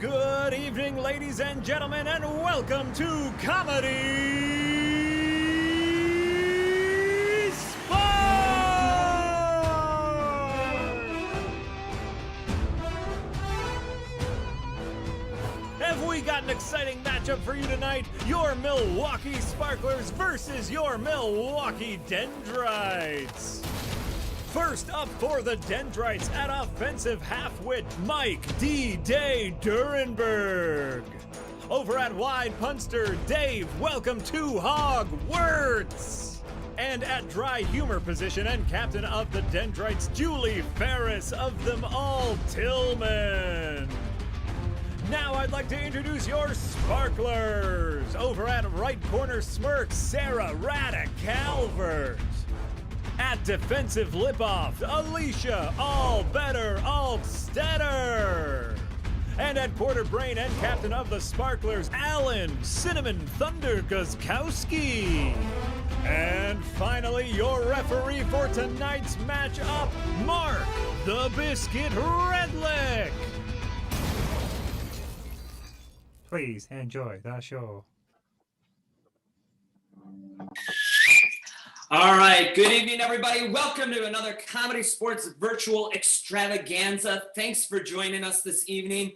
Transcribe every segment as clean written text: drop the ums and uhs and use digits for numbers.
Good evening, ladies and gentlemen, and welcome to Comedy Sports! Have we got an exciting matchup for you tonight? Your Milwaukee Sparklers versus your Milwaukee Dendrites. First up for the Dendrites at offensive half-wit, Mike D-Day Durenberg. Over at wide punster, Dave, welcome to Hogwarts. And at dry humor position and captain of the Dendrites, Julie Ferris of them all, Tillman. Now I'd like to introduce your Sparklers. Over at right corner smirk, Sarah Radda Calvert. At defensive lip-off, Alicia Allstetter. And at quarter brain and captain of the Sparklers, Alan Cinnamon Thunder Guzkowski. And finally, your referee for tonight's matchup, Mark the Biscuit Redlick. Please enjoy the show. All right, good evening, everybody. Welcome to another Comedy Sports virtual extravaganza. Thanks for joining us this evening.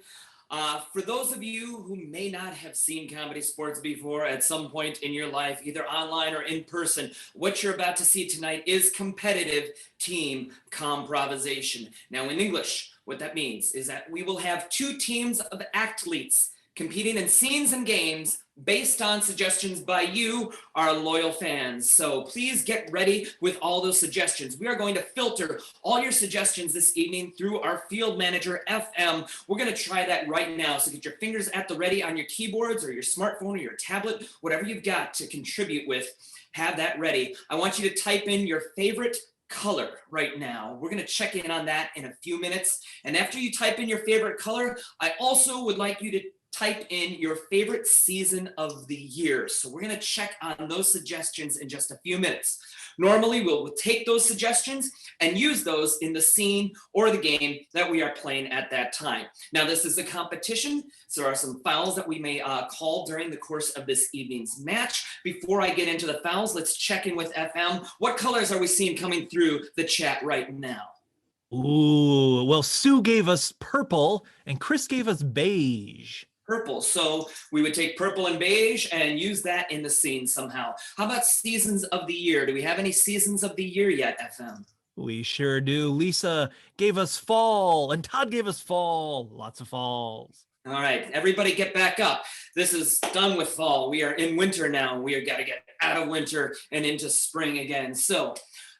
For those of you who may not have seen Comedy Sports before at some point in your life, either online or in person, what you're about to see tonight is competitive team comprovisation. Now, in English, what that means is that we will have two teams of athletes competing in scenes and games based on suggestions by you, our loyal fans. So please get ready with all those suggestions. We are going to filter all your suggestions this evening through our field manager, FM. We're going to try that right now. So get your fingers at the ready on your keyboards or your smartphone or your tablet, whatever you've got to contribute with, have that ready. I want you to type in your favorite color right now. We're going to check in on that in a few minutes. And after you type in your favorite color, I also would like you to type in your favorite season of the year. So we're going to check on those suggestions in just a few minutes. Normally, we'll take those suggestions and use those in the scene or the game that we are playing at that time. Now, this is a competition, so there are some fouls that we may call during the course of this evening's match. Before I get into the fouls, let's check in with FM. What colors are we seeing coming through the chat right now? Ooh, well, Sue gave us purple and Chris gave us beige. Purple. So we would take purple and beige and use that in the scene somehow. How about seasons of the year? Do we have any seasons of the year yet, FM? We sure do. Lisa gave us fall and Todd gave us fall. Lots of falls. All right, everybody get back up. This is done with fall. We are in winter now. We are got to get out of winter and into spring again. So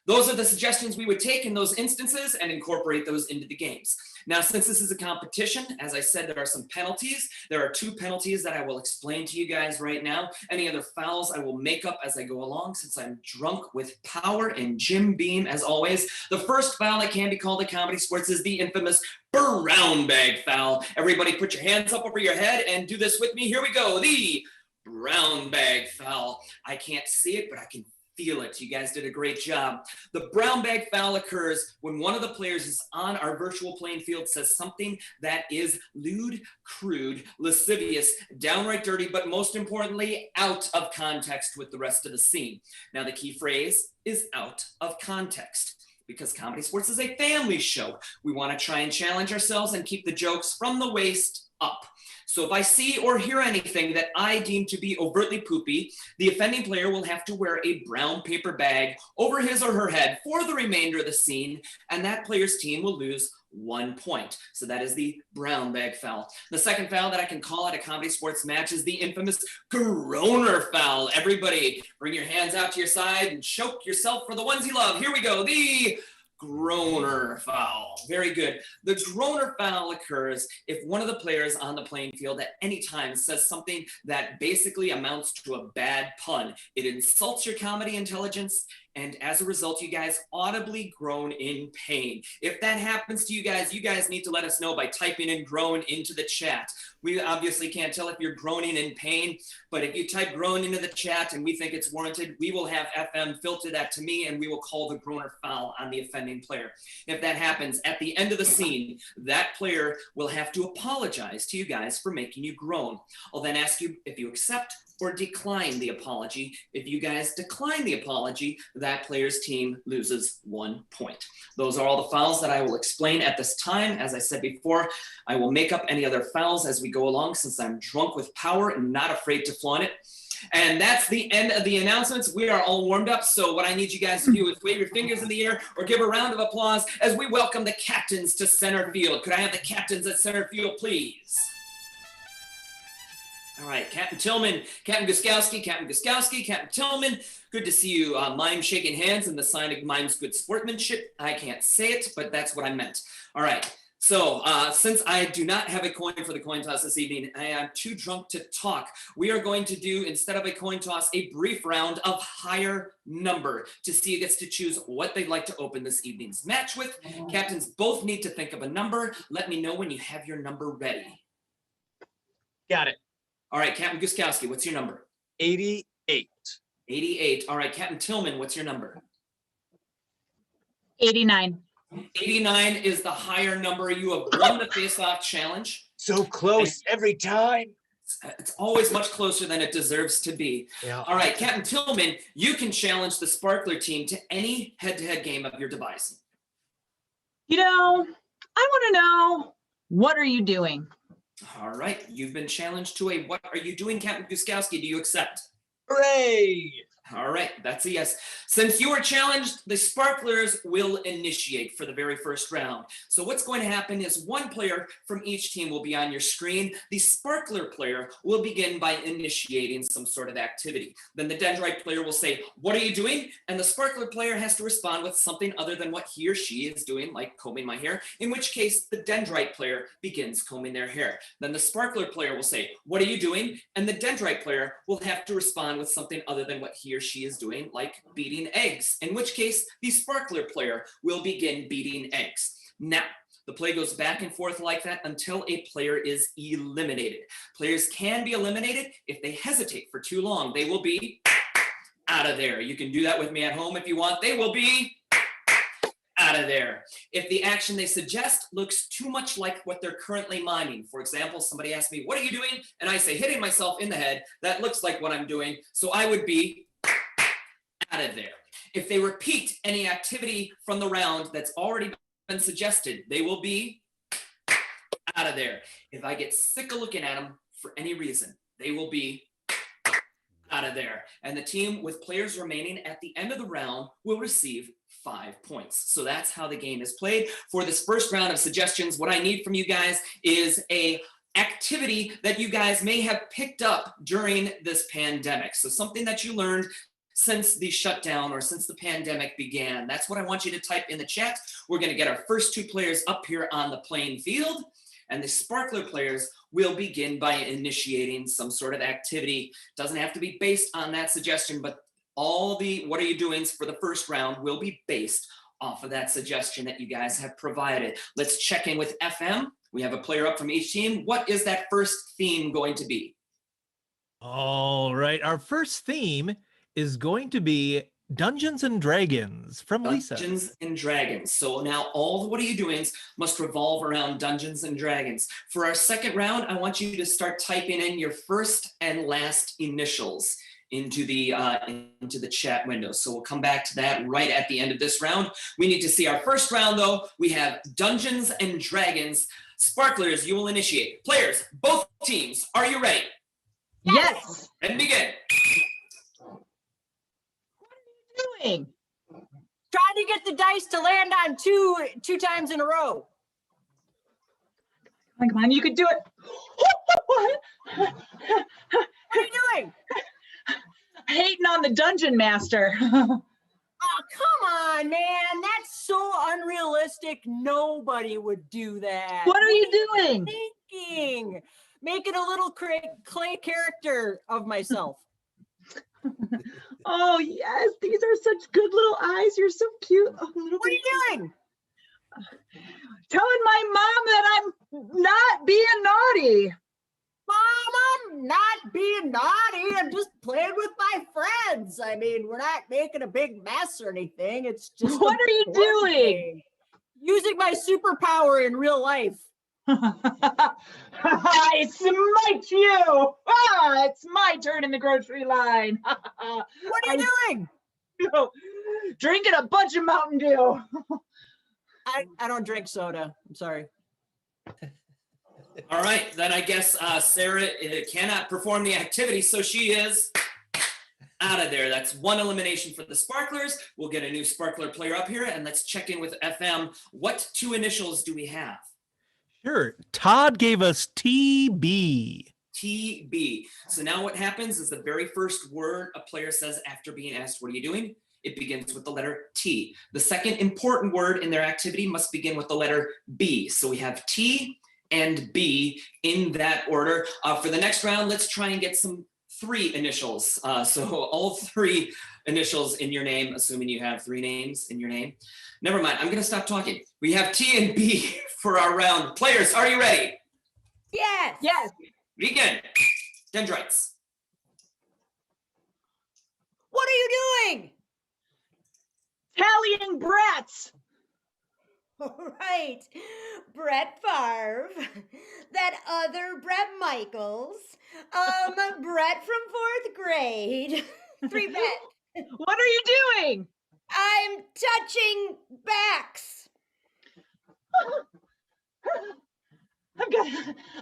those are the suggestions we would take in those instances and incorporate those into the games. Now, since this is a competition, as I said, there are some penalties. There are two penalties that I will explain to you guys right now. Any other fouls I will make up as I go along, since I'm drunk with power and Jim Beam, as always. The first foul that can be called at Comedy Sports is the infamous brown bag foul. Everybody put your hands up over your head and do this with me. Here we go. The brown bag foul. I can't see it, but I can feel it. You guys did a great job. The brown bag foul occurs when one of the players is on our virtual playing field, says something that is lewd, crude, lascivious, downright dirty, but most importantly, out of context with the rest of the scene. Now, the key phrase is out of context, because Comedy Sports is a family show. We want to try and challenge ourselves and keep the jokes from the waist up. So if I see or hear anything that I deem to be overtly poopy, the offending player will have to wear a brown paper bag over his or her head for the remainder of the scene, and that player's team will lose 1 point. So that is the brown bag foul. The second foul that I can call at a Comedy Sports match is the infamous groaner foul. Everybody bring your hands out to your side and choke yourself for the ones you love. Here we go. The groaner foul. Very good. The groaner foul occurs if one of the players on the playing field at any time says something that basically amounts to a bad pun. It insults your comedy intelligence and as a result, you guys audibly groan in pain. If that happens to you guys need to let us know by typing in groan into the chat. We obviously can't tell if you're groaning in pain, but if you type groan into the chat and we think it's warranted, we will have FM filter that to me and we will call the groaner foul on the offending player. If that happens at the end of the scene, that player will have to apologize to you guys for making you groan. I'll then ask you if you accept or decline the apology. If you guys decline the apology, that player's team loses 1 point. Those are all the fouls that I will explain at this time. As I said before, I will make up any other fouls as we go along since I'm drunk with power and not afraid to flaunt it. And that's the end of the announcements. We are all warmed up. So what I need you guys to do is wave your fingers in the air or give a round of applause as we welcome the captains to center field. Could I have the captains at center field, please? All right, Captain Tillman, Captain Guskowski, Captain Tillman. Good to see you mime shaking hands and the sign of mime's good sportsmanship. I can't say it, but that's what I meant. All right, so since I do not have a coin for the coin toss this evening, I am too drunk to talk. We are going to do, instead of a coin toss, a brief round of higher number to see who gets to choose what they'd like to open this evening's match with. Captains both need to think of a number. Let me know when you have your number ready. Got it. All right, Captain Guskowski, what's your number? 88. 88. All right, Captain Tillman, what's your number? 89. 89 is the higher number. You have won the face-off challenge. So close every time. It's always much closer than it deserves to be. Yeah. All right, Captain Tillman, you can challenge the Sparkler team to any head-to-head game of your devising. You know, I want to know, what are you doing? All right, you've been challenged to a what are you doing, Captain Guskowski? Do you accept? Hooray! All right, that's a yes. Since you are challenged, the Sparklers will initiate for the very first round. So what's going to happen is one player from each team will be on your screen. The Sparkler player will begin by initiating some sort of activity. Then the Dendrite player will say, what are you doing? And the Sparkler player has to respond with something other than what he or she is doing, like combing my hair, in which case the Dendrite player begins combing their hair. Then the Sparkler player will say, what are you doing? And the Dendrite player will have to respond with something other than what he or she is doing, like beating eggs, in which case the Sparkler player will begin beating eggs. Now, the play goes back and forth like that until a player is eliminated. Players can be eliminated if they hesitate for too long. They will be out of there. You can do that with me at home if you want. They will be out of there. If the action they suggest looks too much like what they're currently miming, for example, somebody asks me, what are you doing? And I say, hitting myself in the head. That looks like what I'm doing. So I would be out of there. If they repeat any activity from the round that's already been suggested, they will be out of there. If I get sick of looking at them for any reason, they will be out of there. And the team with players remaining at the end of the round will receive 5 points. So that's how the game is played. For this first round of suggestions, what I need from you guys is a activity that you guys may have picked up during this pandemic. So something that you learned since the shutdown or since the pandemic began. That's what I want you to type in the chat. We're going to get our first two players up here on the playing field, and the Sparkler players will begin by initiating some sort of activity. Doesn't have to be based on that suggestion, but all the what are you doings for the first round will be based off of that suggestion that you guys have provided. Let's check in with FM. We have a player up from each team. What is that first theme going to be? All right, our first theme is going to be Dungeons and Dragons from Lisa. Dungeons and Dragons. So now all the what are you doings must revolve around Dungeons and Dragons. For our second round, I want you to start typing in your first and last initials into the chat window. So we'll come back to that right at the end of this round. We need to see our first round though. We have Dungeons and Dragons. Sparklers, you will initiate. Players, both teams, are you ready? Yes. And begin. Doing? Trying to get the dice to land on two times in a row. Come on, you could do it. What? What are you doing? Hating on the dungeon master. Oh, come on, man. That's so unrealistic. Nobody would do that. What are you doing? Thinking. Making a little clay character of myself. Oh, yes, these are such good little eyes. You're so cute. Oh, little What are you bit- doing? Telling my mom that I'm not being naughty. Mom, I'm not being naughty. I'm just playing with my friends. I mean, we're not making a big mess or anything. It's just What a are you board doing? game. Using my superpower in real life. I smite you. Ah, it's my turn in the grocery line. What are you doing? Drinking a bunch of Mountain Dew. I don't drink soda. I'm sorry. All right, then I guess Sarah cannot perform the activity, so she is out of there. That's one elimination for the Sparklers. We'll get a new Sparkler player up here, and let's check in with FM. What 2 initials do we have? Sure. Todd gave us TB. TB. So now what happens is the very first word a player says after being asked, what are you doing? It begins with the letter T. The second important word in their activity must begin with the letter B. So we have T and B in that order. For the next round, let's try and get some 3 initials. So all 3 initials in your name, assuming you have 3 names in your name. Never mind, I'm gonna stop talking. We have T and B for our round. Players, are you ready? Yes. Yes. Begin. Dendrites. What are you doing? Tallying brats. All right, Brett Favre, that other Brett Michaels, Brett from 4th grade, 3 bet. What are you doing? I'm touching backs.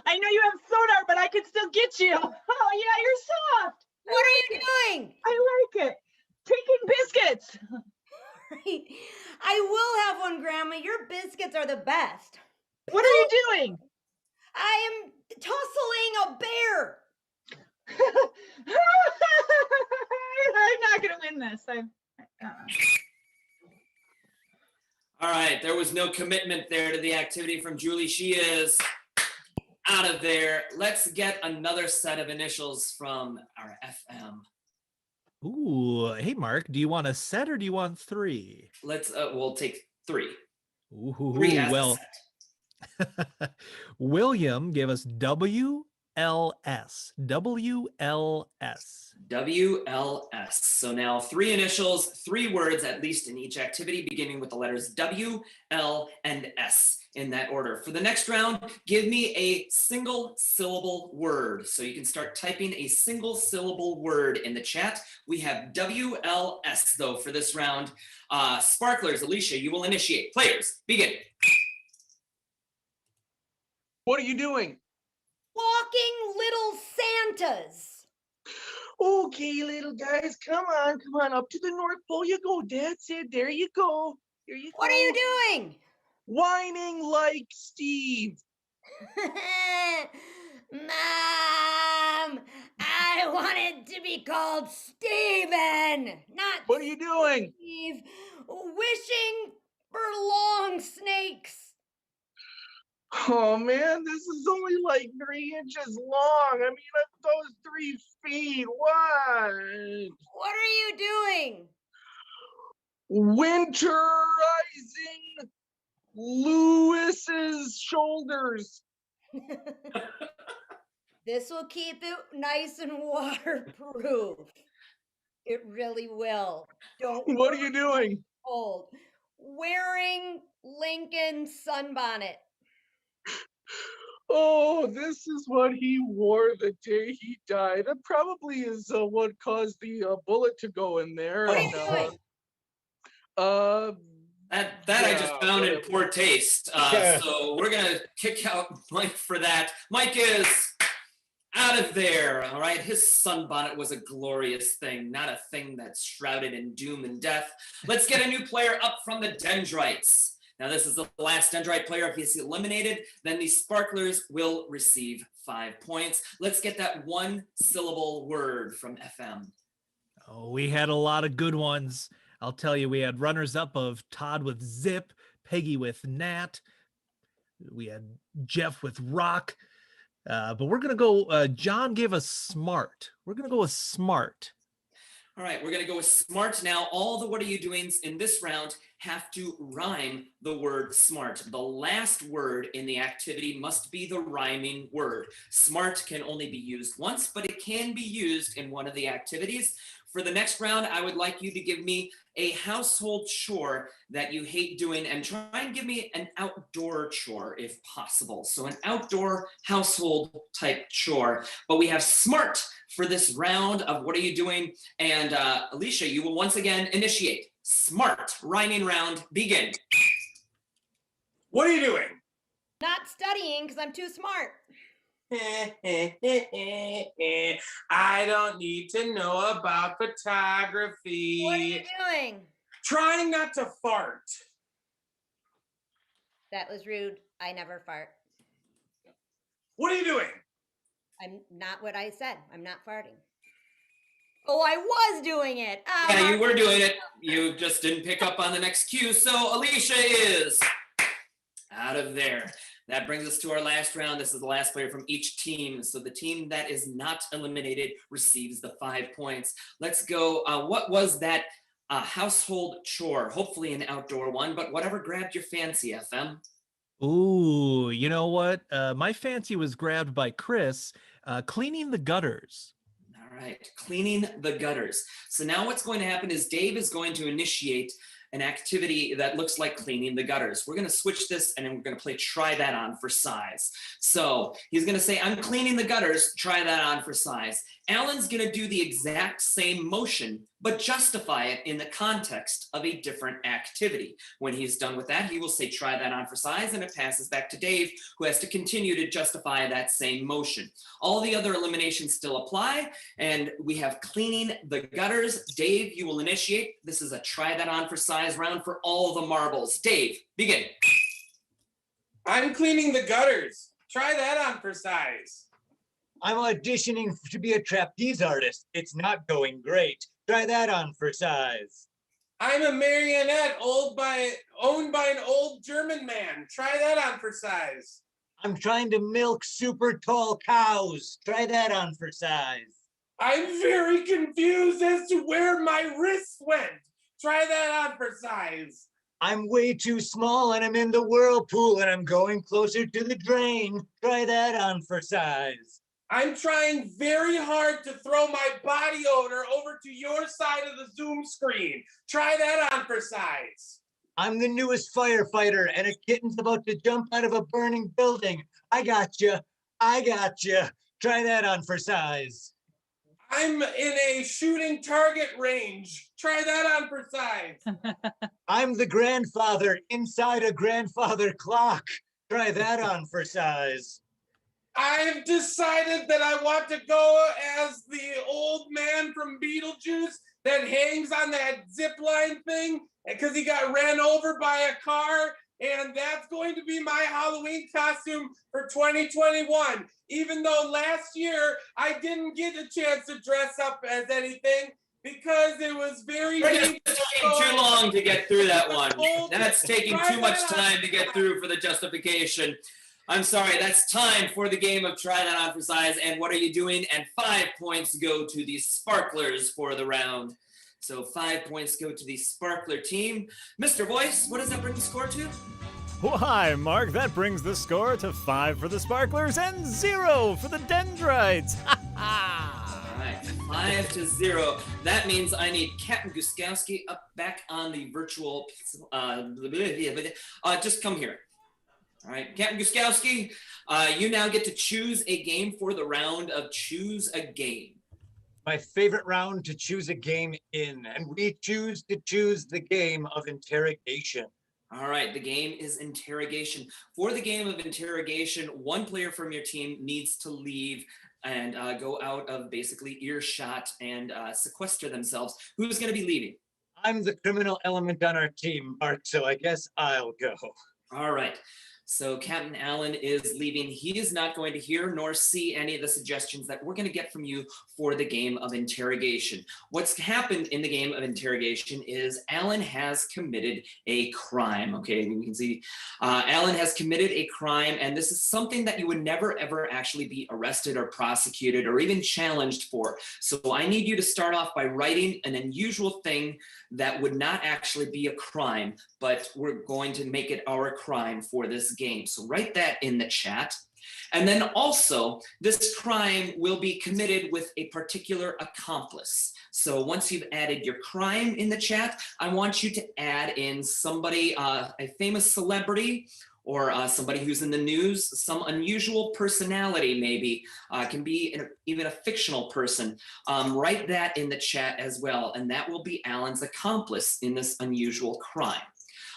I know you have sonar, but I can still get you. Oh yeah, you're soft. What are you doing? I like it. Taking biscuits. Right. I will have one, Grandma. Your biscuits are the best. What are you doing? I am tussling a bear. I'm not gonna win this. All right, there was no commitment there to the activity from Julie. She is out of there. Let's get another set of initials from our FM. Ooh, hey Mark, do you want a set or do you want 3? Let's we'll take 3. Ooh, 3 as a well, set. William gave us WLS. WLS. WLS. So now 3 initials, 3 words at least in each activity, beginning with the letters W, L, and S in that order. For the next round, give me a single syllable word. So you can start typing a single syllable word in the chat. We have WLS though for this round. Sparklers, Alicia, you will initiate. Players, begin. What are you doing? Walking little Santas. Okay, little guys, come on, up to the North Pole you go. That's it. There you go. Here you What go. are you doing? Whining like Steve. Mom, I wanted to be called Steven, not What are you doing? Steve. Wishing for long snakes. Oh man, this is only like 3 inches long. I mean, those 3 feet. What? What are you doing? Winterizing Lewis's shoulders. This will keep it nice and waterproof. It really will. Don't What are you doing? cold. Wearing Lincoln sunbonnet. Oh, this is what he wore the day he died. That probably is what caused the bullet to go in there. What are you doing? That I just found in poor taste. Yeah. So we're gonna kick out Mike for that. Mike is out of there. All right, his sunbonnet was a glorious thing, not a thing that's shrouded in doom and death. Let's get a new player up from the Dendrites. Now this is the last Dendrite player. If he's eliminated, then the Sparklers will receive 5 points. Let's get that 1 syllable word from FM. Oh, we had a lot of good ones. I'll tell you, we had runners up of Todd with Zip, Peggy with Nat. We had Jeff with Rock. But we're going to go, John gave us Smart. We're going to go with Smart. All right, we're going to go with smart now. All the what are you doings in this round have to rhyme the word smart. The last word in the activity must be the rhyming word. Smart can only be used once, but it can be used in one of the activities. For the next round, I would like you to give me a household chore that you hate doing and try and give me an outdoor chore if possible. So an outdoor household type chore. But we have smart for this round of what are you doing? And Alicia, you will once again initiate. Smart rhyming round, begin. What are you doing? Not studying because I'm too smart. I don't need to know about photography. What are you doing? Trying not to fart. That was rude. I never fart. What are you doing? I'm not what I said. I'm not farting. Oh, I was doing it. Yeah, you were doing it. You just didn't pick up on the next cue. So Alicia is out of there. That brings us to our last round. This is the last player from each team. So the team that is not eliminated receives the 5 points. Let's go. What was that household chore? Hopefully an outdoor one, but whatever grabbed your fancy, FM. Ooh, you know what? My fancy was grabbed by Chris, cleaning the gutters. All right, cleaning the gutters. So now what's going to happen is Dave is going to initiate an activity that looks like cleaning the gutters. We're going to switch this and then we're going to play try that on for size. So he's going to say, I'm cleaning the gutters, try that on for size. Alan's going to do the exact same motion, but justify it in the context of a different activity. When he's done with that, he will say, try that on for size, and it passes back to Dave, who has to continue to justify that same motion. All the other eliminations still apply, and we have cleaning the gutters. Dave, you will initiate. This is a try that on for size round for all the marbles. Dave, begin. I'm cleaning the gutters. Try that on for size. I'm auditioning to be a trapeze artist. It's not going great. Try that on for size. I'm a marionette owned by an old German man. Try that on for size. I'm trying to milk super tall cows. Try that on for size. I'm very confused as to where my wrists went. Try that on for size. I'm way too small and I'm in the whirlpool and I'm going closer to the drain. Try that on for size. I'm trying very hard to throw my body odor over to your side of the Zoom screen. Try that on for size. I'm the newest firefighter and a kitten's about to jump out of a burning building. I got you. I got you. Try that on for size. I'm in a shooting target range. Try that on for size. I'm the grandfather inside a grandfather clock. Try that on for size. I've decided that I want to go as the old man from Beetlejuice that hangs on that zip line thing because he got ran over by a car. And that's going to be my Halloween costume for 2021. Even though last year I didn't get a chance to dress up as anything because it was very It's taking too long to get through that one. That's taking too much time to get through for the justification. I'm sorry, that's time for the game of Try That On for Size and What Are You Doing? And 5 points go to the Sparklers for the round. So 5 points go to the Sparkler team. Mr. Voice, what does that bring the score to? Why, Mark, that brings the score to 5 for the Sparklers and 0 for the Dendrites. Ha ha! All right, 5-0. That means I need Captain Guskowski up back on the virtual. Just come here. All right, Captain Guskowski, you now get to choose a game for the round of Choose a Game. My favorite round to choose a game in, and we choose to choose the game of interrogation. All right, the game is interrogation. For the game of interrogation, one player from your team needs to leave and go out of basically earshot and sequester themselves. Who's going to be leaving? I'm the criminal element on our team, Mark, so I guess I'll go. All right. So Captain Allen is leaving. He is not going to hear nor see any of the suggestions that we're going to get from you for the game of interrogation. What's happened in the game of interrogation is Allen has committed a crime. Okay, we can see Allen has committed a crime, and this is something that you would never ever actually be arrested or prosecuted or even challenged for. So I need you to start off by writing an unusual thing that would not actually be a crime, but we're going to make it our crime for this game. So write that in the chat. And then also, this crime will be committed with a particular accomplice. So once you've added your crime in the chat, I want you to add in somebody, a famous celebrity, or somebody who's in the news, some unusual personality maybe, can be even a fictional person. Write that in the chat as well, and that will be Alan's accomplice in this unusual crime.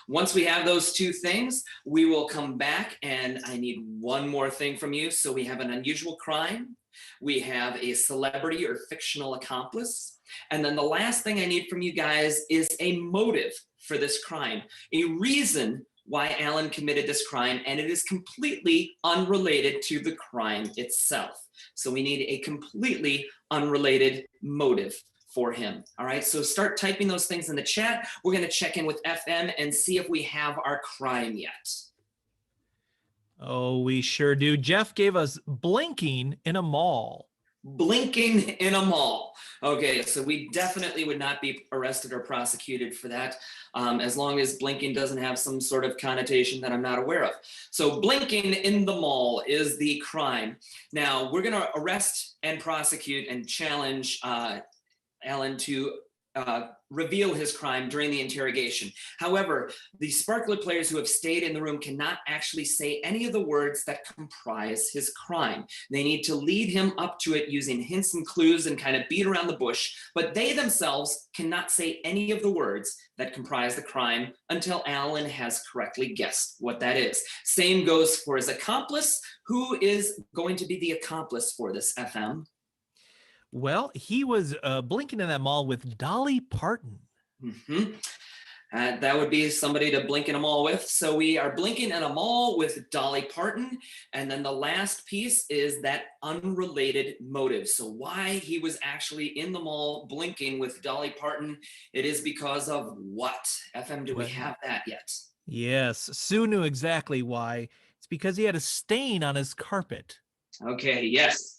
Once we have those two things, we will come back, and I need one more thing from you. So we have an unusual crime, we have a celebrity or fictional accomplice, and then the last thing I need from you guys is a motive for this crime, a reason why Alan committed this crime, and it is completely unrelated to the crime itself. So we need a completely unrelated motive for him. All right, so start typing those things in the chat. We're going to check in with FM and see if we have our crime yet. Oh, we sure do. Jeff gave us blinking in a mall. Blinking in a mall. Okay, so we definitely would not be arrested or prosecuted for that, as long as blinking doesn't have some sort of connotation that I'm not aware of. So blinking in the mall is the crime. Now we're going to arrest and prosecute and challenge Alan to reveal his crime during the interrogation. However, the Sparkler players who have stayed in the room cannot actually say any of the words that comprise his crime. They need to lead him up to it using hints and clues and kind of beat around the bush, but they themselves cannot say any of the words that comprise the crime until Alan has correctly guessed what that is. Same goes for his accomplice. Who is going to be the accomplice for this, FM? Well, he was blinking in that mall with Dolly Parton. Mm-hmm. That would be somebody to blink in a mall with. So we are blinking in a mall with Dolly Parton. And then the last piece is that unrelated motive. So why he was actually in the mall blinking with Dolly Parton, it is because of what? FM, do we have that yet? Yes, Sue knew exactly why. It's because he had a stain on his carpet. Okay, yes.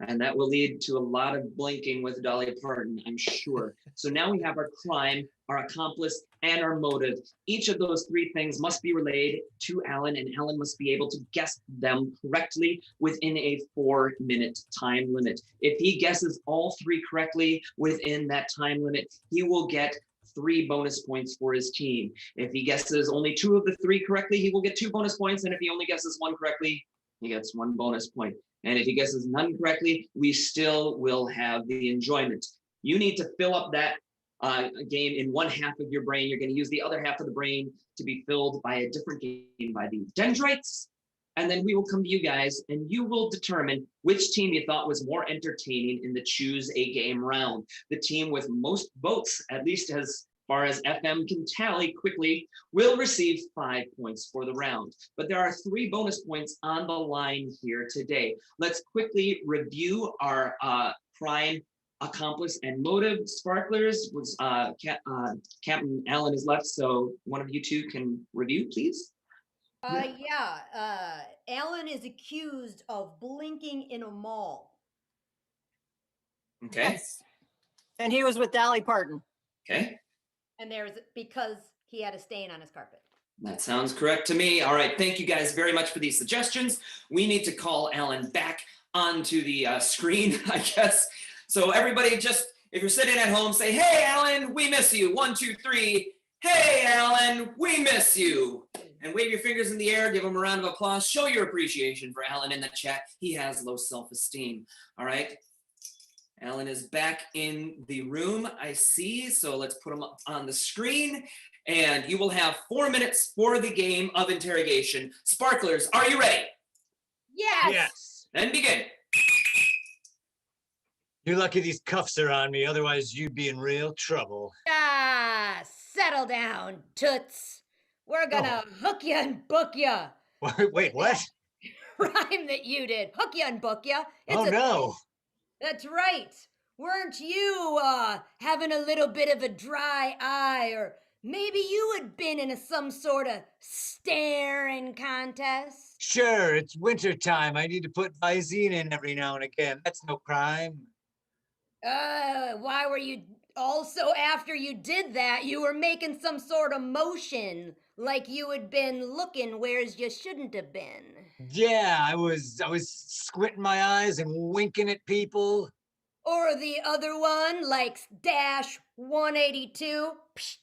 And that will lead to a lot of blinking with Dolly Parton, I'm sure. So now we have our crime, our accomplice, and our motive. Each of those three things must be relayed to Alan, and Alan must be able to guess them correctly within a 4-minute time limit. If he guesses all three correctly within that time limit, he will get 3 bonus points for his team. If he guesses only 2 of the 3 correctly, he will get 2 bonus points. And if he only guesses 1 correctly, he gets 1 bonus point. And if he guesses none correctly, we still will have the enjoyment. You need to fill up that game in 1/2 of your brain. You're going to use the other half of the brain to be filled by a different game, by the Dendrites. And then we will come to you guys, and you will determine which team you thought was more entertaining in the Choose a Game round. The team with most votes, at least as far as FM can tally quickly, will receive 5 points for the round. But there are 3 bonus points on the line here today. Let's quickly review our crime, accomplice, and motive. Sparklers was Captain Allen is left, so one of you two can review, please. Alan is accused of blinking in a mall. Okay. Yes. And he was with Dolly Parton. Okay. And because he had a stain on his carpet. That sounds correct to me. All right, thank you guys very much for these suggestions. We need to call Alan back onto the screen, I guess. So everybody just, if you're sitting at home, say, hey, Alan, we miss you. 1, 2, 3. Hey, Alan, we miss you. And wave your fingers in the air, give him a round of applause. Show your appreciation for Alan in the chat. He has low self-esteem. All right. Alan is back in the room, I see. So let's put him up on the screen. And you will have 4 minutes for the game of interrogation. Sparklers, are you ready? Yes. Yes. Then begin. You're lucky these cuffs are on me, otherwise you'd be in real trouble. Settle down, toots. We're gonna hook you and book you. Wait, what? Rhyme that you did. Hook ya and book ya. It's Oh a no. thing. That's right. Weren't you having a little bit of a dry eye, or maybe you had been in some sort of staring contest? Sure, it's winter time. I need to put Visine in every now and again. That's no crime. Why were you also, after you did that, you were making some sort of motion like you had been looking whereas you shouldn't have been? Yeah, I was squinting my eyes and winking at people. Or the other one, like dash 182? Psh,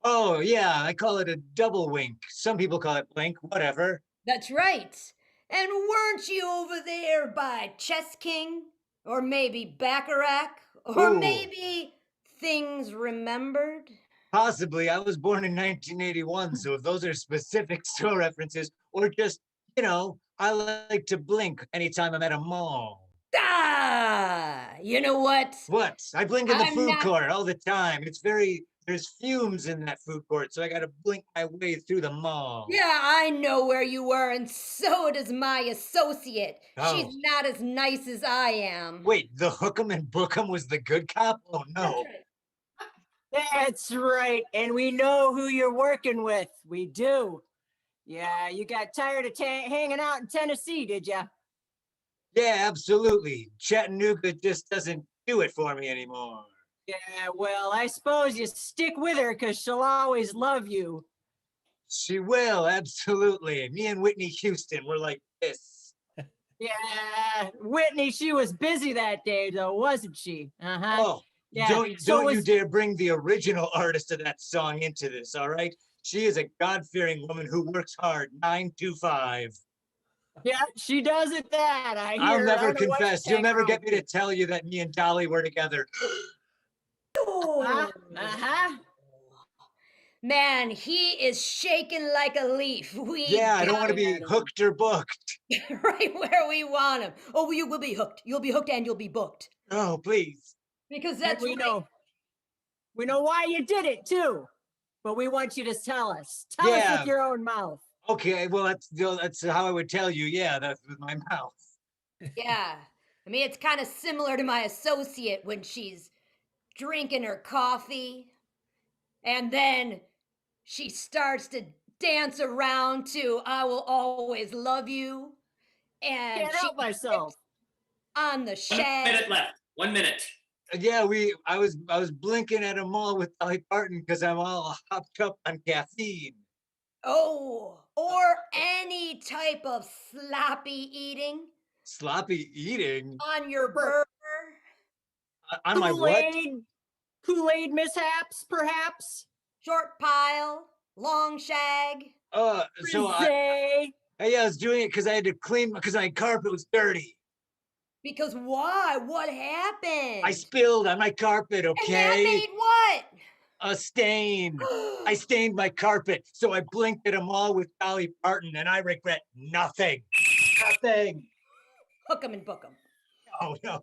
Oh yeah, I call it a double wink. Some people call it blink, whatever. that's right. And weren't you over there by Chess King? Or maybe Bacharach? Or Ooh. maybe Things Remembered? Possibly. I was born in 1981, so if those are specific store references, or just, you know, I like to blink anytime I'm at a mall. Ah, you know what? What? I blink in the I'm food not- court all the time. There's fumes in that food court, so I gotta blink my way through the mall. Yeah, I know where you were, and so does my associate. Oh. She's not as nice as I am. Wait, the hook'em and book'em was the good cop? Oh no. That's right. And we know who you're working with. We do. Yeah, you got tired of hanging out in Tennessee, did ya? Yeah, absolutely. Chattanooga just doesn't do it for me anymore. Yeah, well, I suppose you stick with her because she'll always love you. She will, absolutely. Me and Whitney Houston were like this. Yeah, Whitney, she was busy that day, though, wasn't she? Uh-huh. Oh, Yeah, don't so you was- dare bring the original artist of that song into this, all right? She is a God-fearing woman who works hard, 9 to 5. Yeah, she does it that. I hear. I'll I never don't know what confess. to You'll take never her get me out to tell you that me and Dolly were together. Uh-huh. Uh-huh. Man, he is shaking like a leaf. We Yeah, I don't got want to him be hooked or booked. right where we want him. Oh, you will be hooked. You'll be hooked and you'll be booked. Oh, please. Because And that's we right. know. We know why you did it too, but we want you to tell us. Tell us Yeah. with your own mouth. Okay, well, that's how I would tell you. Yeah, that's with my mouth. Yeah. I mean, it's kind of similar to my associate when she's drinking her coffee and then she starts to dance around to I Will Always Love You. And Can't she help myself. on the 1 shag. minute left. 1 minute. Yeah, I was blinking at a mall with Dolly Parton because I'm all hopped up on caffeine. Oh, or any type of sloppy eating Sloppy eating on your burger. on my what? Kool-Aid mishaps, perhaps. Short pile, long shag. So Frisee. yeah, I was doing it because I had to clean because my carpet was dirty. Because why? What happened? I spilled on my carpet. And that Okay, made what? a stain. I stained my carpet, so I blinked at a mall with Dolly Parton, and I regret nothing. Nothing. Hook 'em and book 'em. Oh no.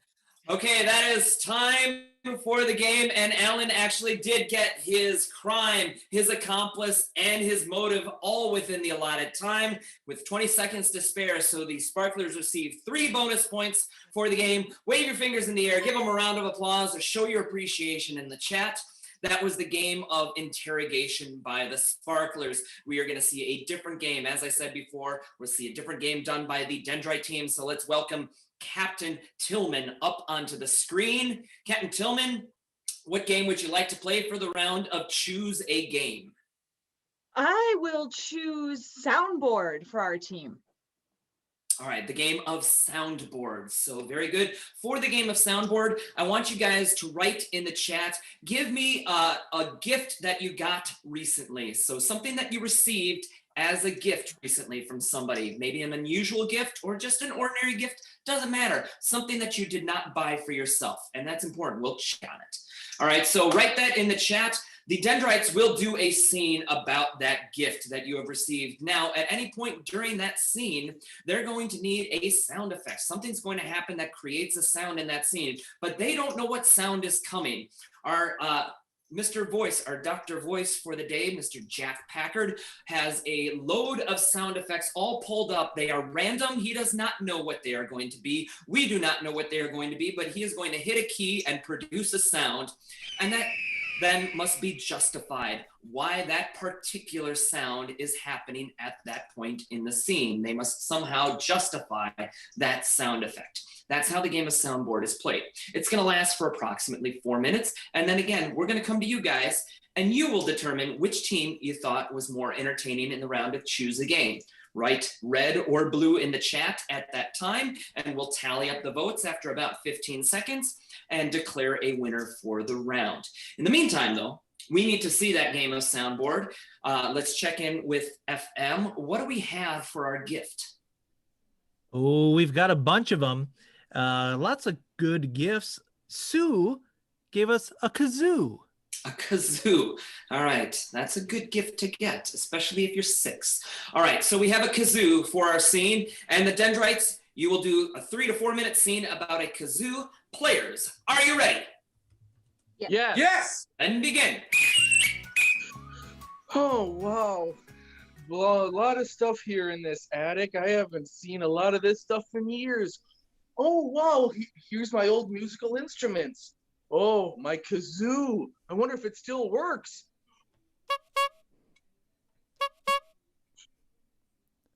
Okay, that is time for the game, and Alan actually did get his crime, his accomplice, and his motive all within the allotted time with 20 seconds to spare. So the Sparklers receive 3 bonus points for the game. Wave your fingers in the air, give them a round of applause, or show your appreciation in the chat. That was the game of interrogation by the Sparklers. We are going to see a different game. As I said before, we'll see a different game done by the Dendrite team. So let's welcome Captain Tillman up onto the screen. Captain Tillman, what game would you like to play for the round of Choose a Game? I will choose soundboard for our team. All right, the game of soundboard. So very good. For the game of soundboard, I want you guys to write in the chat, give me a gift that you got recently. So something that you received as a gift recently from somebody, maybe an unusual gift or just an ordinary gift, doesn't matter. Something that you did not buy for yourself, and that's important. We'll check on it. All right, so write that in the chat. The Dendrites will do a scene about that gift that you have received. Now, at any point during that scene, they're going to need a sound effect. Something's going to happen that creates a sound in that scene, but they don't know what sound is coming. Our Mr. Voice, our Dr. Voice for the day, Mr. Jack Packard, has a load of sound effects all pulled up. They are random. He does not know what they are going to be. We do not know what they are going to be, but he is going to hit a key and produce a sound. And that then must be justified why that particular sound is happening at that point in the scene. They must somehow justify that sound effect. That's how the game of soundboard is played. It's going to last for approximately 4 minutes. And then again, we're going to come to you guys and you will determine which team you thought was more entertaining in the round of Choose a Game. Write red or blue in the chat at that time, and we'll tally up the votes after about 15 seconds and declare a winner for the round. In the meantime, though, we need to see that game of soundboard. Let's check in with FM. What do we have for our gift? Oh, we've got a bunch of them. Lots of good gifts. Sue gave us a kazoo. A kazoo. All right, that's a good gift to get, especially if you're 6. All right, so we have a kazoo for our scene, and the Dendrites, you will do a 3 to 4 minute scene about a kazoo. Players, are you ready? Yes. Yes. And begin. Oh, wow. Well, a lot of stuff here in this attic. I haven't seen a lot of this stuff in years. Oh, wow. Here's my old musical instruments. Oh, my kazoo. I wonder if it still works.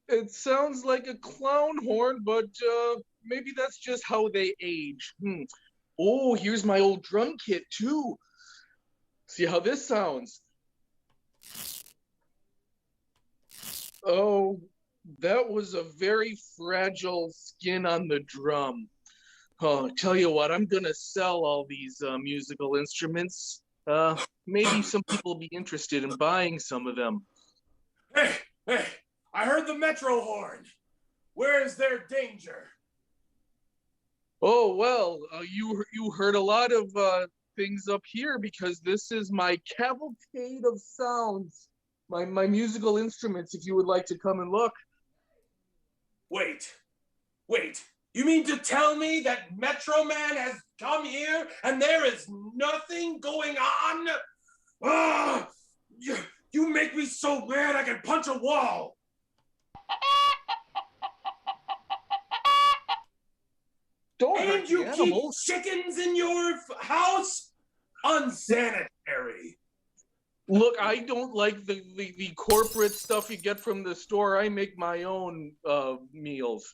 It sounds like a clown horn, but maybe that's just how they age. Oh, here's my old drum kit, too. See how this sounds. Oh, that was a very fragile skin on the drum. Oh, tell you what, I'm gonna sell all these musical instruments. Maybe some people will be interested in buying some of them. Hey, I heard the metro horn. Where is their danger? Oh, well, you heard a lot of things up here because this is my cavalcade of sounds. My musical instruments, if you would like to come and look. Wait. You mean to tell me that Metro Man has come here and there is nothing going on? Ah, you make me so mad I can punch a wall. Don't And hurt you the keep animals. chickens in your house? Unsanitary. Look, I don't like the corporate stuff you get from the store. I make my own meals.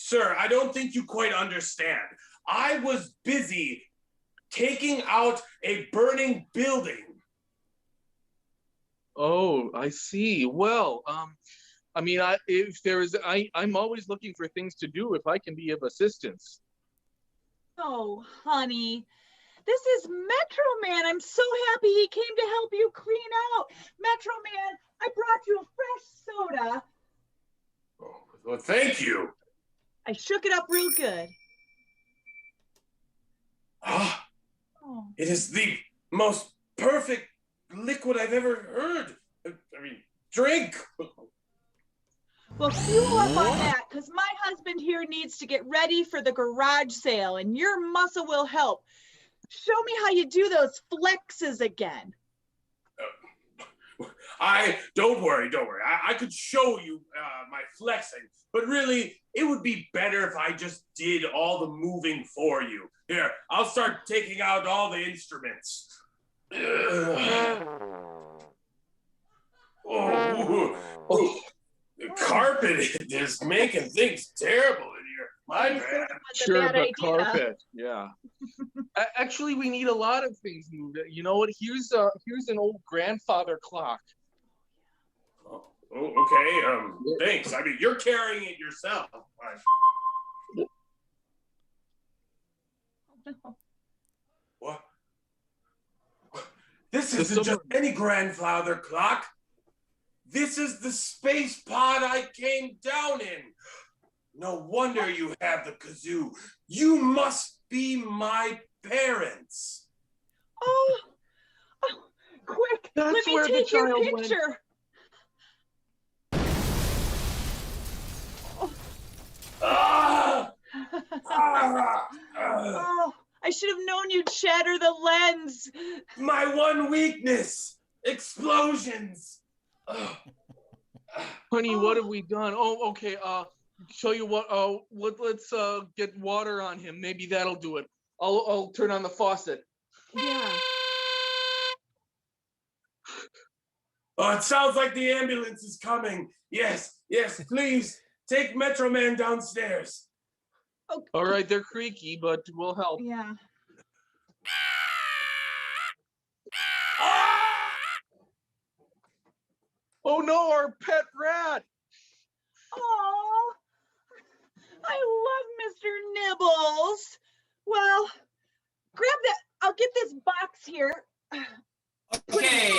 Sir, I don't think you quite understand. I was busy taking out a burning building. Oh, I see. Well, I mean, I'm always looking for things to do if I can be of assistance. Oh, honey. This is Metro Man. I'm so happy he came to help you clean out. Metro Man, I brought you a fresh soda. Oh, well, thank you. I shook it up real good. Ah, Oh. it is the most perfect liquid I've ever heard. I mean, drink. Well, fuel up on that, because my husband here needs to get ready for the garage sale, and your muscle will help. Show me how you do those flexes again. Don't worry. I could show you my flexing, but really, it would be better if I just did all the moving for you. Here, I'll start taking out all the instruments. Oh, the carpet is making things terrible in here. My bad. Sure, the carpet. Yeah. Actually, we need a lot of things moved. You know what? Here's an old grandfather clock. Oh, okay. Thanks. I mean, you're carrying it yourself. What? This isn't just any grandfather clock. This is the space pod I came down in. No wonder you have the kazoo. You must be my parents. Oh, quick, That's let me where the take your child went. picture. Ah! Oh, I should have known you'd shatter the lens. My one weakness, explosions. Honey, what have we done? Oh, okay. Show you what. Let's get water on him. Maybe that'll do it. I'll turn on the faucet. Yeah. Oh, it sounds like the ambulance is coming. Yes, please take Metro Man downstairs. Okay. All right, they're creaky, but we'll help. Yeah. Oh no, our pet rat! Oh, I love Mr. Nibbles. Well, grab that. I'll get this box here. Okay,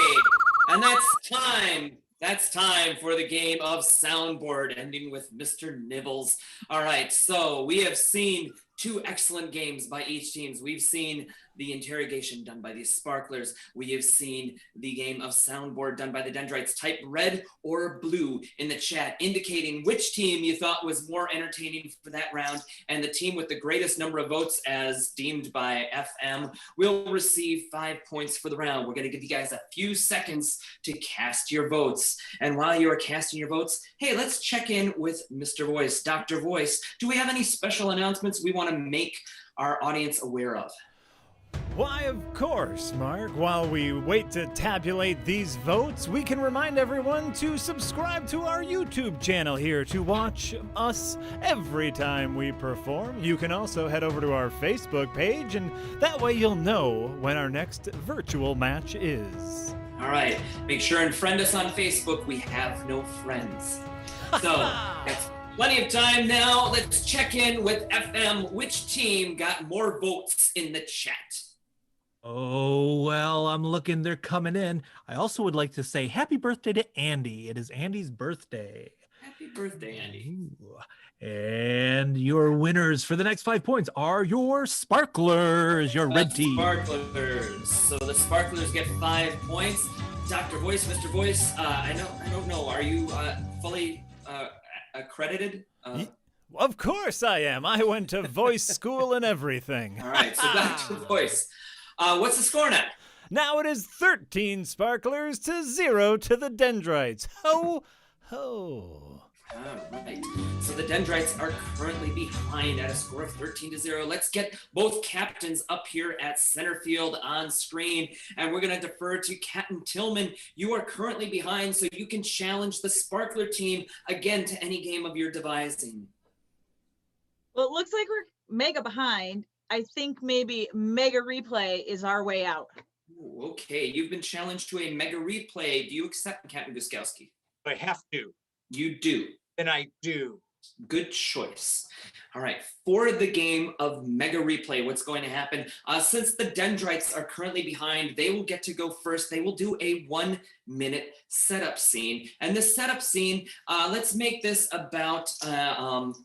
and that's time. That's time for the game of soundboard, ending with Mr. Nibbles. All right, so we have seen 2 excellent games by each team. We've seen the interrogation done by these sparklers. We have seen the game of soundboard done by the Dendrites. Type red or blue in the chat, indicating which team you thought was more entertaining for that round, and the team with the greatest number of votes, as deemed by FM, will receive 5 points for the round. We're gonna give you guys a few seconds to cast your votes. And while you are casting your votes, hey, let's check in with Mr. Voice. Dr. Voice, do we have any special announcements we want to make our audience aware of? Why, of course, Mark. While we wait to tabulate these votes, we can remind everyone to subscribe to our YouTube channel here to watch us every time we perform. You can also head over to our Facebook page, and that way you'll know when our next virtual match is. All right, make sure and friend us on Facebook. We have no friends. So that's plenty of time now. Let's check in with FM. Which team got more votes in the chat? Oh, well, I'm looking. They're coming in. I also would like to say happy birthday to Andy. It is Andy's birthday. Happy birthday, Andy. Ooh. And your winners for the next 5 points are your sparklers, your red team. Sparklers. So the sparklers get 5 points. Dr. Voice, Mr. Voice, I don't know. Are you fully accredited? Of course I am. I went to voice school and everything. All right, so Dr. Voice, what's the score now? Now it is 13 sparklers to 0 to the Dendrites. Ho, ho. All right, so the Dendrites are currently behind at a score of 13 to 0. Let's get both captains up here at center field on screen, and we're going to defer to Captain Tillman. You are currently behind, so you can challenge the Sparkler team again to any game of your devising. Well, it looks like we're mega behind. I think maybe mega replay is our way out. Ooh, okay, you've been challenged to a mega replay. Do you accept, Captain Guskowski? I have to. You do. Then I do. Good choice. All right, for the game of Mega Replay, what's going to happen? Since the Dendrites are currently behind, they will get to go first. They will do a 1-minute setup scene. And this setup scene, let's make this about,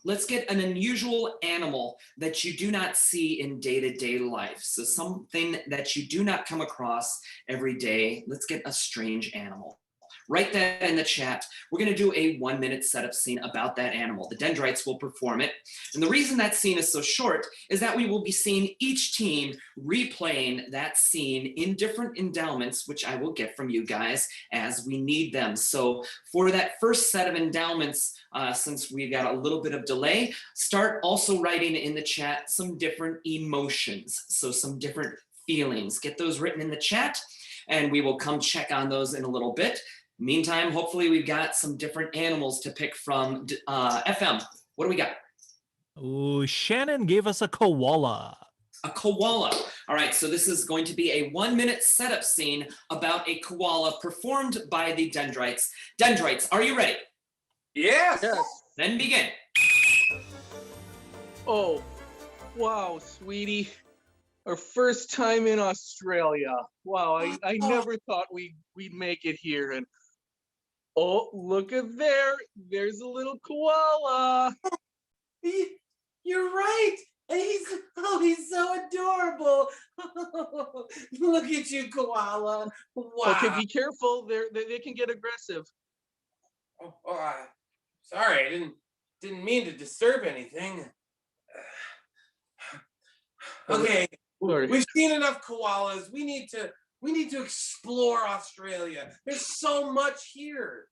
let's get an unusual animal that you do not see in day-to-day life. So something that you do not come across every day. Let's get a strange animal. Write that in the chat. We're going to do a 1-minute setup scene about that animal. The Dendrites will perform it. And the reason that scene is so short is that we will be seeing each team replaying that scene in different endowments, which I will get from you guys as we need them. So for that first set of endowments, since we've got a little bit of delay, start also writing in the chat some different emotions. So some different feelings. Get those written in the chat, and we will come check on those in a little bit. Meantime, hopefully we've got some different animals to pick from. FM, what do we got? Ooh, Shannon gave us a koala. A koala. All right, so this is going to be a 1-minute setup scene about a koala performed by the Dendrites. Dendrites, are you ready? Yes. Then begin. Oh, wow, sweetie. Our first time in Australia. Wow, I never thought we'd make it here. And oh, look at there. There's a little koala. You're right. He's so adorable. Look at you, koala. Wow. Okay, be careful. They can get aggressive. Sorry, I didn't mean to disturb anything. Okay, We've seen enough koalas. We need to explore Australia. There's so much here.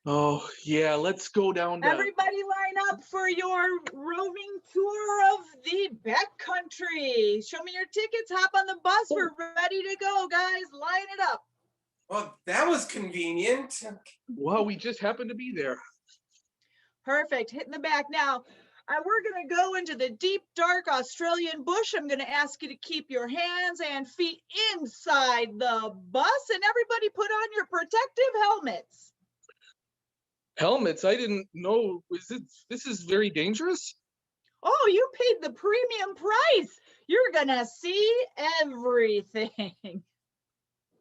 Oh, yeah, let's go down to... Everybody line up for your roving tour of the backcountry. Show me your tickets, hop on the bus. We're ready to go, guys. Line it up. Well, that was convenient. Well, we just happened to be there. Perfect. Hitting the back now. We're going to go into the deep, dark Australian bush. I'm going to ask you to keep your hands and feet inside the bus, and everybody put on your protective helmets. Helmets? I didn't know. This is very dangerous? Oh, you paid the premium price. You're going to see everything.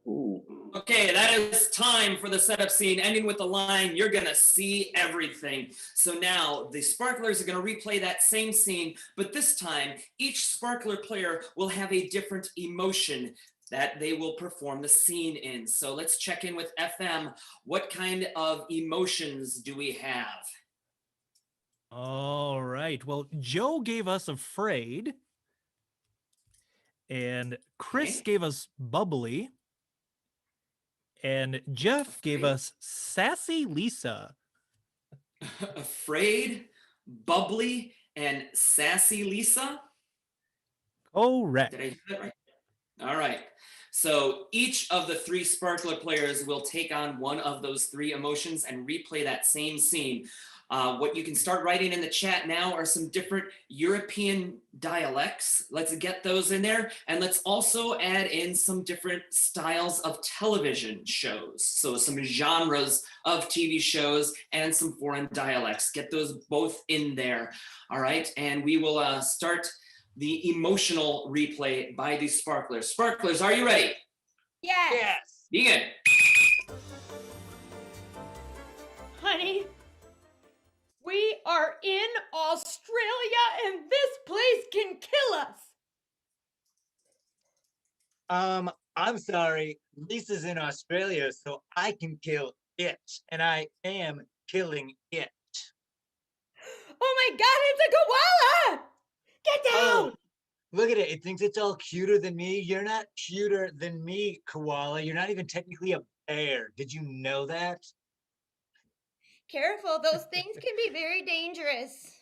Ooh. Okay, that is time for the setup scene, ending with the line, "You're gonna see everything." So now the sparklers are gonna replay that same scene, but this time each sparkler player will have a different emotion that they will perform the scene in. So let's check in with FM. What kind of emotions do we have? All right. Well, Joe gave us afraid, and Chris Okay. gave us bubbly, and Jeff gave us sassy Lisa. Afraid, bubbly, and sassy Lisa? Correct. Did I hear that right? All right. So each of the three sparkler players will take on one of those three emotions and replay that same scene. What you can start writing in the chat now are some different European dialects. Let's get those in there. And let's also add in some different styles of television shows. So some genres of TV shows and some foreign dialects. Get those both in there. All right. And we will start the emotional replay by the sparklers. Sparklers, are you ready? Yes. Begin. Honey, we are in Australia and this place can kill us. I'm sorry. Lisa's in Australia, so I can kill it. And I am killing it. Oh my God, it's a koala! Get down! Oh, look at it. It thinks it's all cuter than me. You're not cuter than me, koala. You're not even technically a bear. Did you know that? Careful, those things can be very dangerous.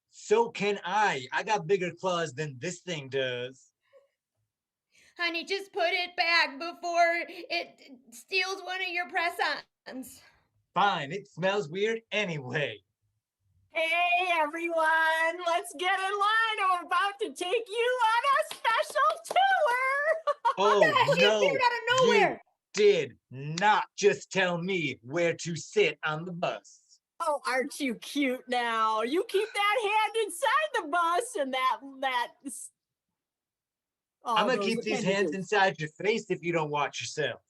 So can I. I got bigger claws than this thing does. Honey, just put it back before it steals one of your press-ons. Fine. It smells weird anyway. Hey, everyone, let's get in line. I'm about to take you on a special tour. Oh, the heck? no. You appeared out of nowhere. You did not just tell me where to sit on the bus. Oh, aren't you cute now? You keep that hand inside the bus and that. Oh, I'm going to keep these hands inside your face if you don't watch yourself.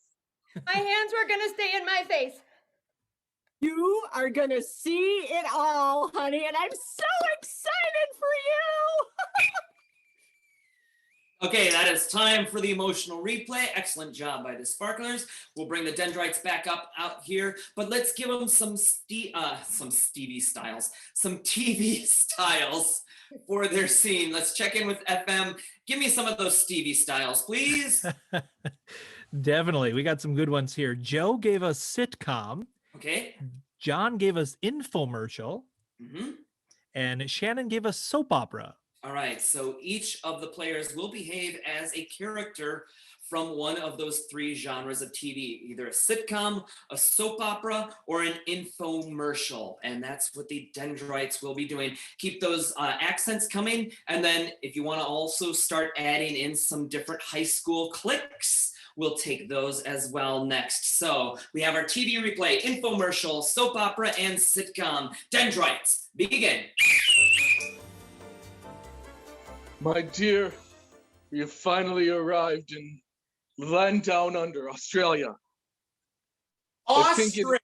My hands were gonna stay in my face. You are going to see it all, honey, and I'm so excited for you. Okay, that is time for the emotional replay. Excellent job by the sparklers. We'll bring the Dendrites back up out here, but let's give them some TV styles for their scene. Let's check in with FM. Give me some of those Stevie styles, please. Definitely. We got some good ones here. Joe gave us sitcom. Okay. John gave us infomercial. Mm-hmm. And Shannon gave us soap opera. All right, so each of the players will behave as a character from one of those three genres of TV, either a sitcom, a soap opera, or an infomercial. And that's what the Dendrites will be doing. Keep those accents coming. And then if you want to also start adding in some different high school cliques, we'll take those as well next. So we have our TV replay, infomercial, soap opera, and sitcom. Dendrites, begin. My dear, you finally arrived in land down under, Australia. Australia,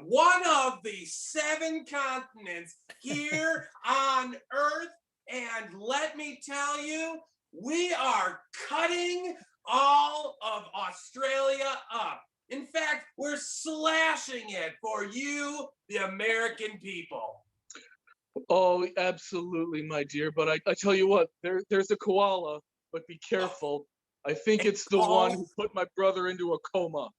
one of the 7 continents here on Earth. And let me tell you, we are cutting all of Australia up. In fact, we're slashing it for you, the American people. Oh, absolutely, my dear. But I tell you what, there's a koala but be careful. I think it's the one who put my brother into a coma.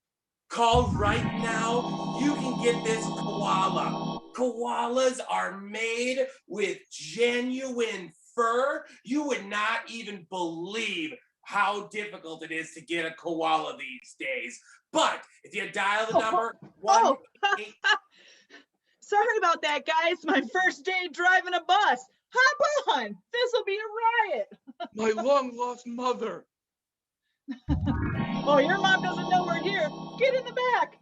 Call right now. You can get this koala. Koalas are made with genuine fur. You would not even believe how difficult it is to get a koala these days. But if you dial the number Oh. 1-8. Sorry about that, guys. My first day driving a bus. Hop on. This'll be a riot. My long-lost mother. Oh, your mom doesn't know we're here. Get in the back.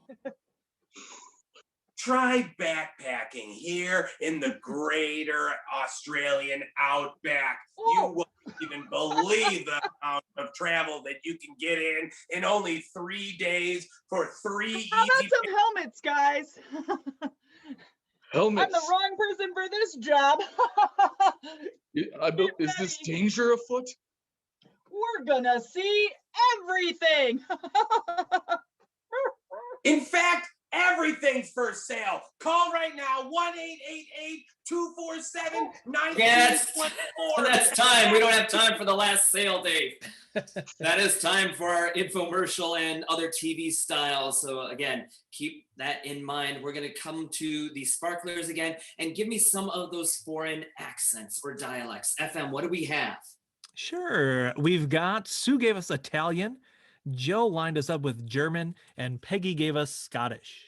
Try backpacking here in the greater Australian outback. You won't even believe the amount of travel that you can get in only 3 days for 3 easy. How about some helmets, guys? Helmets. I'm the wrong person for this job. Is this danger afoot? We're gonna see everything. In fact, everything's for sale. Call right now, 1-888-247-1924. That's time. We don't have time for the last sale, Dave. That is time for our infomercial and other TV styles. So again, keep that in mind. We're going to come to the sparklers again and give me some of those foreign accents or dialects. FM, what do we have? Sure. We've got Sue gave us Italian, Joe lined us up with German, and Peggy gave us Scottish.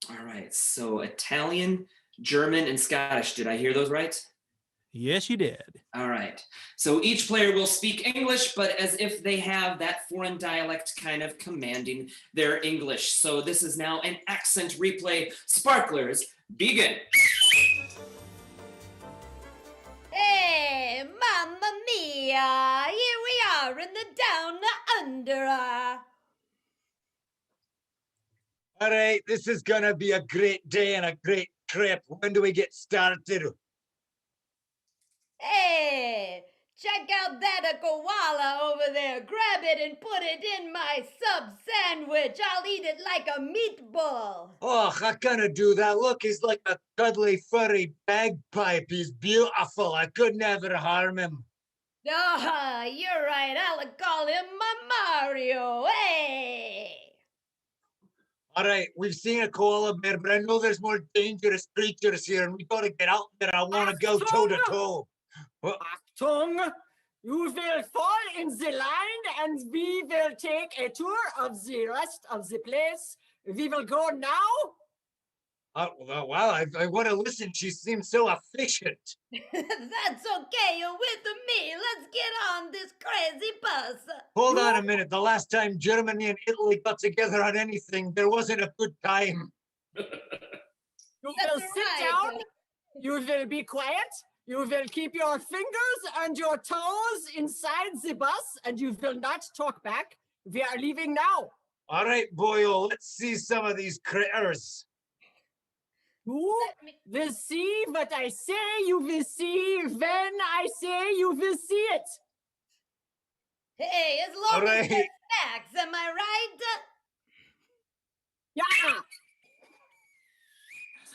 All right. So Italian, German, and Scottish. Did I hear those right? Yes, you did. All right. So each player will speak English, but as if they have that foreign dialect kind of commanding their English. So this is now an accent replay. Sparklers, begin. Hey, mamma mia! Here we are in the down under. All right, this is gonna be a great day and a great trip. When do we get started? Hey, check out that koala over there. Grab it and put it in my sub sandwich. I'll eat it like a meatball. Oh, how can I do that? Look, he's like a cuddly, furry bagpipe. He's beautiful. I could never harm him. Ah, you're right. I'll call him my Mario. Hey! All right, we've seen a koala bear, but I know there's more dangerous creatures here, and we gotta get out there. I want to go toe to toe. Achtung! You will fall in the line and we will take a tour of the rest of the place. We will go now. Wow, I want to listen. She seems so efficient. That's okay. You're with me. Let's get on this crazy bus. Hold on a minute. The last time Germany and Italy got together on anything, there wasn't a good time. You That's will sit right. down. You will be quiet. You will keep your fingers and your toes inside the bus, and you will not talk back. We are leaving now. All right, boyo, let's see some of these critters. You will see what I say. You will see when I say you will see it. Hey, as long All as right. there's snacks, am I right? Yeah.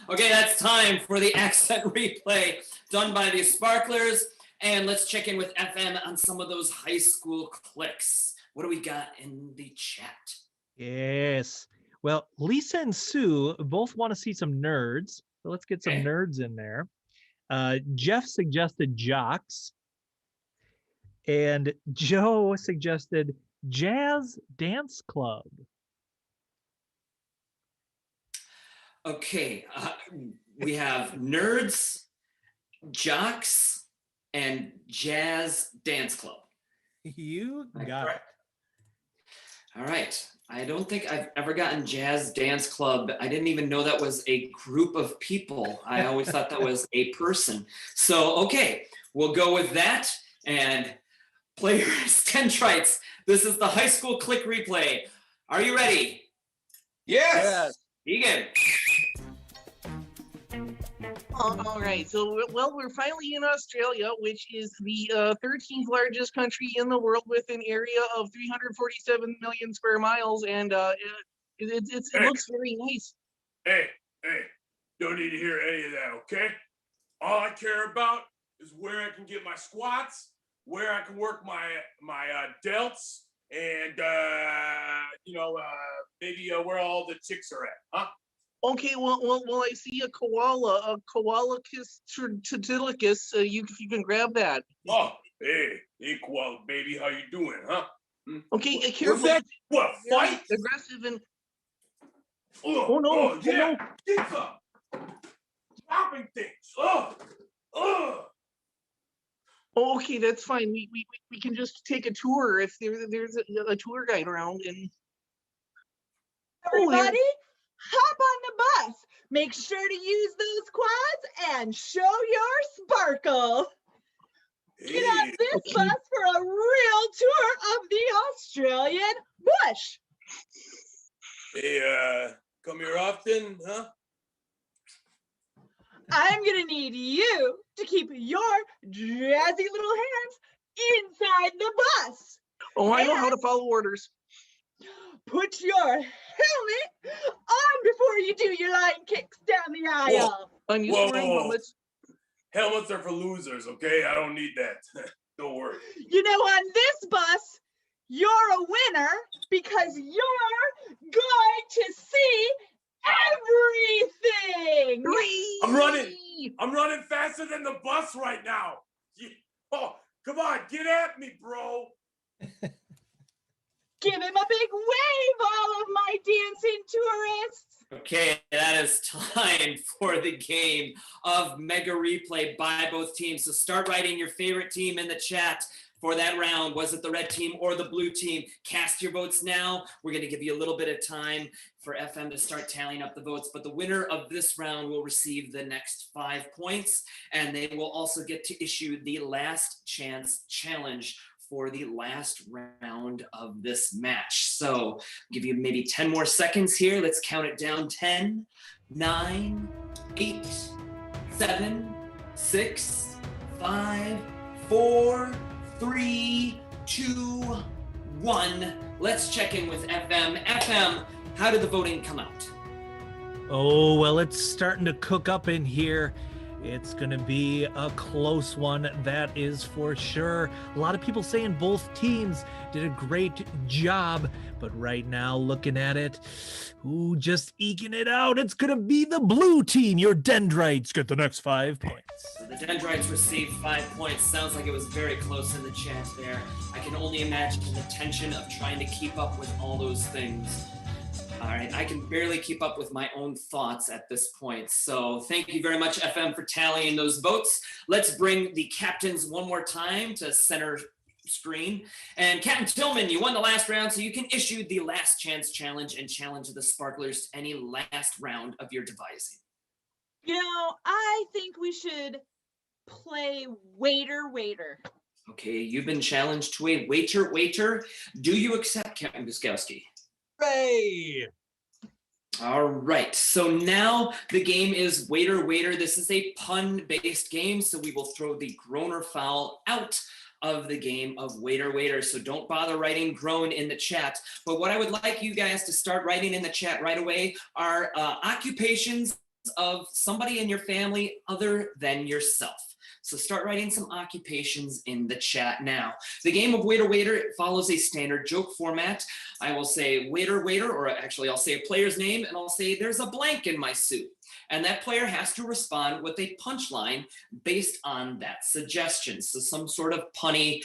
Okay, that's time for the accent replay done by the Sparklers. And let's check in with FM on some of those high school cliques. What do we got in the chat? Yes. Well, Lisa and Sue both want to see some nerds. So let's get some Okay. nerds in there. Jeff suggested jocks. And Joe suggested jazz dance club. Okay, we have nerds, jocks, and jazz dance club. You got it. All right. I don't think I've ever gotten jazz dance club. I didn't even know that was a group of people. I always thought that was a person. So, okay, we'll go with that. And players, Dendrites, this is the high school click replay. Are you ready? Yes. Begin. All right. So, well, we're finally in Australia, which is the 13th largest country in the world with an area of 347 million square miles, and it looks very nice. Hey, don't need to hear any of that, okay? All I care about is where I can get my squats, where I can work my delts and maybe where all the chicks are at, huh? Okay, well, I see a koala kiss titilicus. You can grab that. Oh, hey, koala baby, how you doing, huh? Okay, careful. What, fight? Aggressive and Oh no! Oh, yeah. No. Get some. Dropping things. Oh. Oh, okay, that's fine. We can just take a tour if there's a tour guide around and. Everybody, hop on the bus. Make sure to use those quads and show your sparkle. Get on this bus for a real tour of the Australian bush. Hey, come here often, huh? I'm gonna need you to keep your jazzy little hands inside the bus. Oh, I know how to follow orders. Put your helmet on before you do your line kicks down the aisle. I'm used to wearing helmets. Helmets are for losers, okay? I don't need that. Don't worry. You know, on this bus, you're a winner because you're going to see everything. I'm running faster than the bus right now. Oh, come on, get at me, bro. Give him a big wave, all of my dancing tourists. Okay, that is time for the game of Mega Replay by both teams. So start writing your favorite team in the chat for that round. Was it the red team or the blue team? Cast your votes now. We're going to give you a little bit of time for FM to start tallying up the votes, but the winner of this round will receive the next 5 points, and they will also get to issue the last chance challenge for the last round of this match. So I'll give you maybe 10 more seconds here. Let's count it down. 10, 9, 8, 7, 6, 5, 4, 3, 2, 1. Let's check in with FM. FM, how did the voting come out? Oh, well, it's starting to cook up in here. It's going to be a close one, that is for sure. A lot of people saying both teams did a great job, but right now, looking at it, just eking it out, it's going to be the blue team. Your Dendrites get the next 5 points. So the Dendrites received 5 points. Sounds like it was very close in the chat there. I can only imagine the tension of trying to keep up with all those things. All right, I can barely keep up with my own thoughts at this point. So thank you very much, FM, for tallying those votes. Let's bring the captains one more time to center screen. And Captain Tillman, you won the last round, so you can issue the last chance challenge and challenge the sparklers to any last round of your devising. You know, I think we should play waiter. Okay, you've been challenged to a waiter. Do you accept, Captain Guskowski? Hooray! All right, so now the game is waiter. This is a pun-based game, so we will throw the groan or foul out of the game of waiter. So don't bother writing groan in the chat. But what I would like you guys to start writing in the chat right away are occupations of somebody in your family other than yourself. So start writing some occupations in the chat now. The game of waiter, it follows a standard joke format. I will say waiter, or actually I'll say a player's name and I'll say there's a blank in my suit. And that player has to respond with a punchline based on that suggestion. So some sort of punny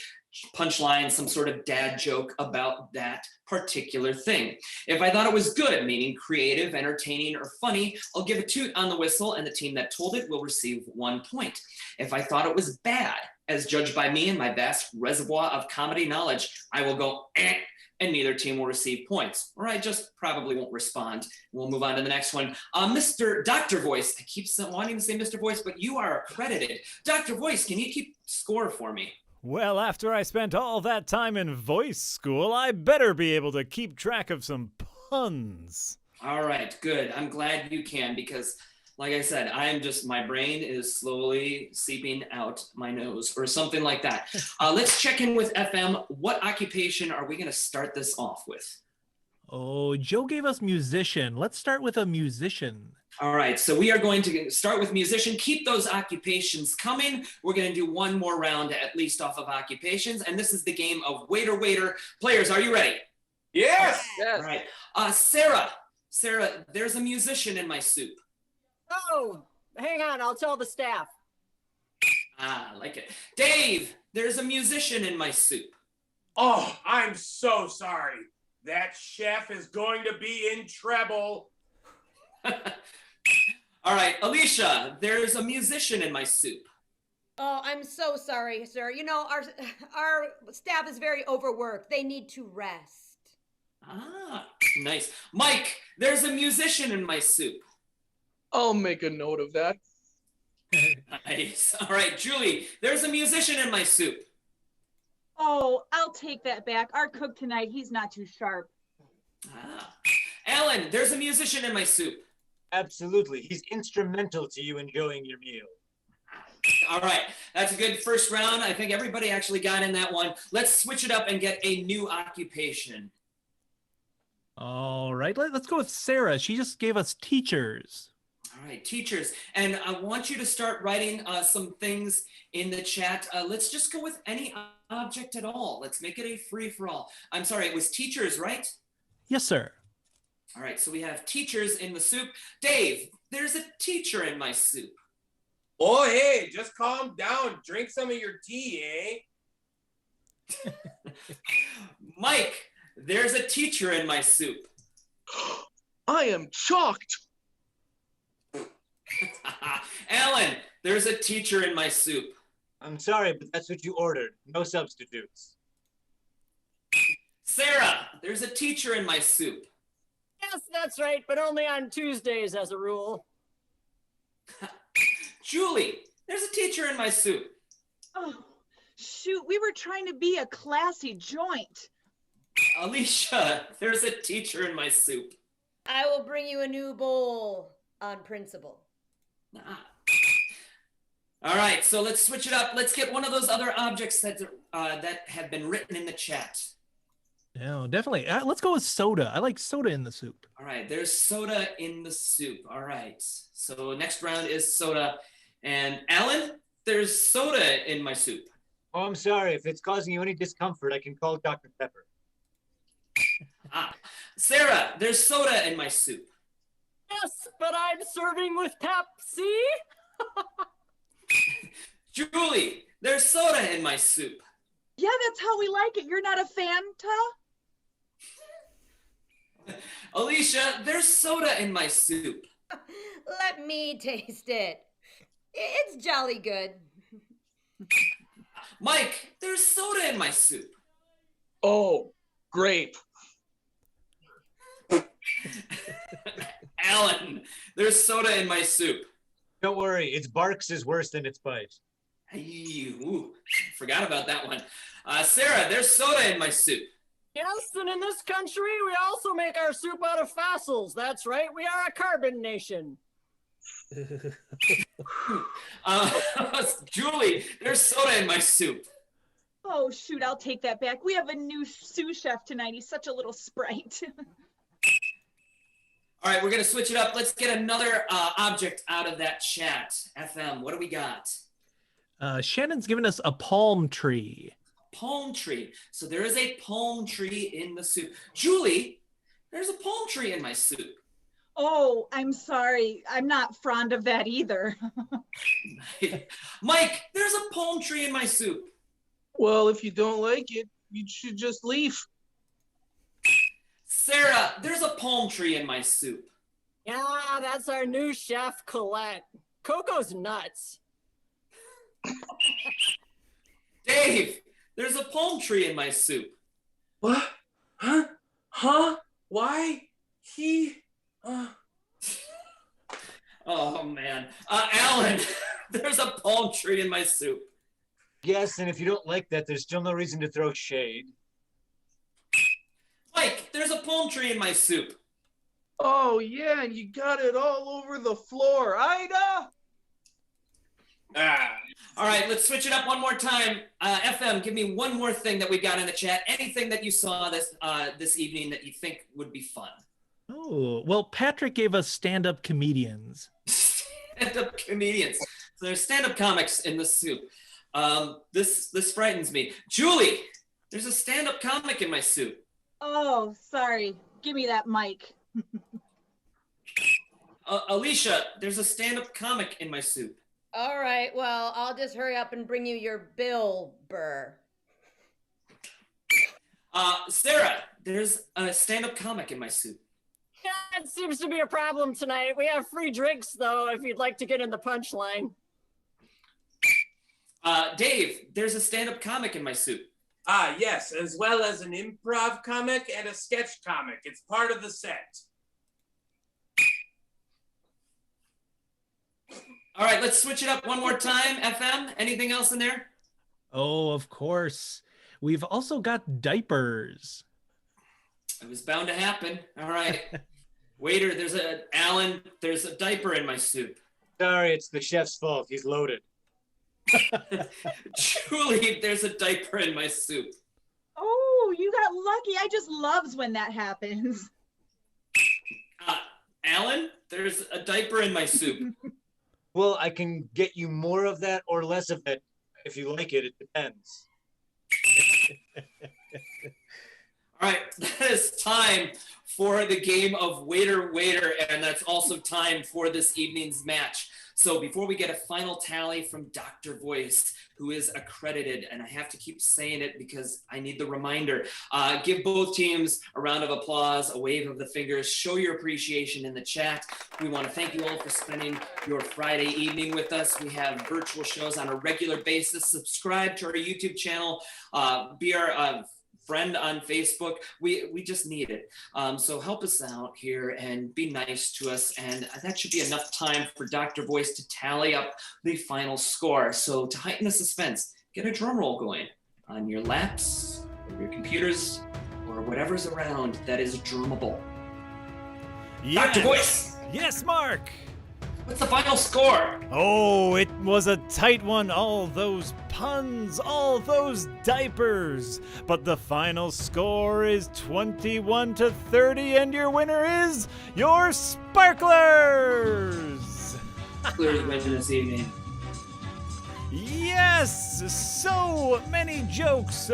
punchline, some sort of dad joke about that particular thing. If I thought it was good, meaning creative, entertaining, or funny, I'll give a toot on the whistle and the team that told it will receive 1 point. If I thought it was bad, as judged by me and my vast reservoir of comedy knowledge, I will go and neither team will receive points, or I just probably won't respond. We'll move on to the next one. Mr. Dr. Voice, I keep wanting to say Mr. Voice, but you are accredited. Dr. Voice, can you keep score for me? Well, after I spent all that time in voice school, I better be able to keep track of some puns. All right, good. I'm glad you can, because like I said, my brain is slowly seeping out my nose or something like that. Let's check in with FM. What occupation are we going to start this off with? Oh, Joe gave us musician. Let's start with a musician. All right, so we are going to start with musician. Keep those occupations coming. We're going to do one more round at least off of occupations, and this is the game of waiter, waiter. Players, are you ready? Yes. All right. Sarah, there's a musician in my soup. Oh, hang on, I'll tell the staff. I like it. Dave, there's a musician in my soup. Oh, I'm so sorry. That chef is going to be in trouble. All right, Alicia, there's a musician in my soup. Oh, I'm so sorry, sir. You know, our staff is very overworked. They need to rest. Ah, nice. Mike, there's a musician in my soup. I'll make a note of that. Nice. All right, Julie, there's a musician in my soup. Oh, I'll take that back. Our cook tonight, he's not too sharp. Ah. Alan, there's a musician in my soup. Absolutely. He's instrumental to you enjoying your meal. All right, that's a good first round. I think everybody actually got in that one. Let's switch it up and get a new occupation. All right, let's go with Sarah. She just gave us teachers. All right, teachers. And I want you to start writing some things in the chat. Let's just go with any object at all. Let's make it a free-for-all. I'm sorry, it was teachers, right? Yes, sir. All right, so we have teachers in the soup. Dave, there's a teacher in my soup. Oh, hey, just calm down. Drink some of your tea, eh? Mike, there's a teacher in my soup. I am shocked. Alan, there's a teacher in my soup. I'm sorry, but that's what you ordered. No substitutes. Sarah, there's a teacher in my soup. Yes, that's right, but only on Tuesdays as a rule. Julie, there's a teacher in my soup. Oh, shoot, we were trying to be a classy joint. Alicia, there's a teacher in my soup. I will bring you a new bowl on principle. Ah. All right, so let's switch it up. Let's get one of those other objects that have been written in the chat. Yeah, definitely. Let's go with soda. I like soda in the soup. All right, there's soda in the soup. All right, so next round is soda. And Alan, there's soda in my soup. Oh, I'm sorry. If it's causing you any discomfort, I can call Dr. Pepper. Sarah, there's soda in my soup. Yes, but I'm serving with Pepsi. Julie, there's soda in my soup. Yeah, that's how we like it. You're not a Fanta? Alicia, there's soda in my soup. Let me taste it. It's jolly good. Mike, there's soda in my soup. Oh, grape. Alan, there's soda in my soup. Don't worry. Its barks is worse than its bite. Ooh, forgot about that one. Sarah, there's soda in my soup. Yes, and in this country, we also make our soup out of fossils. That's right, we are a carbon nation. Julie, there's soda in my soup. Oh, shoot, I'll take that back. We have a new sous chef tonight. He's such a little sprite. All right, we're going to switch it up. Let's get another object out of that chat. FM, what do we got? Shannon's given us a palm tree. Palm tree. So there is a palm tree in the soup. Julie, there's a palm tree in my soup. Oh, I'm sorry. I'm not fond of that either. Mike, there's a palm tree in my soup. Well, if you don't like it, you should just leave. Sarah, there's a palm tree in my soup. Yeah, that's our new chef, Colette. Coco's nuts. Dave, there's a palm tree in my soup. What? Huh? Why? Oh, man. Alan, there's a palm tree in my soup. Yes, and if you don't like that, there's still no reason to throw shade. Mike, there's a palm tree in my soup. Oh, yeah, and you got it all over the floor. Ida! All right, let's switch it up one more time. FM, give me one more thing that we got in the chat. Anything that you saw this evening that you think would be fun. Oh, well, Patrick gave us stand-up comedians. Stand-up comedians. So there's stand-up comics in the soup. This frightens me. Julie, there's a stand-up comic in my soup. Oh, sorry. Give me that mic. Alicia, there's a stand-up comic in my soup. All right, well, I'll just hurry up and bring you your bill, Burr. Sarah, there's a stand-up comic in my soup. Yeah, it seems to be a problem tonight. We have free drinks, though, if you'd like to get in the punchline. Dave, there's a stand-up comic in my soup. Ah, yes, as well as an improv comic and a sketch comic. It's part of the set. All right, let's switch it up one more time. FM, anything else in there? Oh, of course. We've also got diapers. It was bound to happen. All right. Waiter, there's a diaper in my soup. Sorry, it's the chef's fault. He's loaded. Julie, there's a diaper in my soup. Oh, you got lucky. I just loves when that happens. Alan, there's a diaper in my soup. Well, I can get you more of that or less of it. If you like it, it depends. All right, that is time for the game of Waiter, and that's also time for this evening's match. So before we get a final tally from Dr. Voice, who is accredited, and I have to keep saying it because I need the reminder, give both teams a round of applause, a wave of the fingers, show your appreciation in the chat. We want to thank you all for spending your Friday evening with us. We have virtual shows on a regular basis. Subscribe to our YouTube channel, be our friend on Facebook. We just need it. So help us out here and be nice to us. And that should be enough time for Dr. Voice to tally up the final score. So to heighten the suspense, get a drum roll going on your laps or your computers or whatever's around that is drummable. Yes. Dr. Voice, Yes, Mark. what's the final score? Oh, it was a tight one. All those puns, all those diapers. But the final score is 21-30, and your winner is your Sparklers. Clearly winning this evening. Yes, so many jokes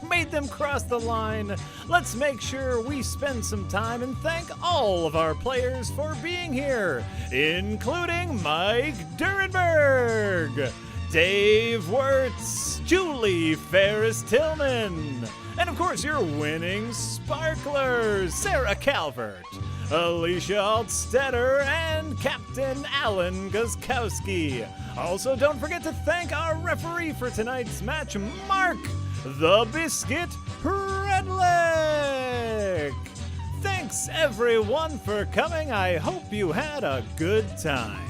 made them cross the line. Let's make sure we spend some time and thank all of our players for being here, including Mike Durenberg, Dave Wirtz, Julie Ferris-Tillman, and of course your winning Sparklers, Sarah Calvert, Alicia Altstetter, and Captain Alan Guzkowski. Also, don't forget to thank our referee for tonight's match, Mark the Biscuit Redlick. Thanks everyone for coming. I hope you had a good time.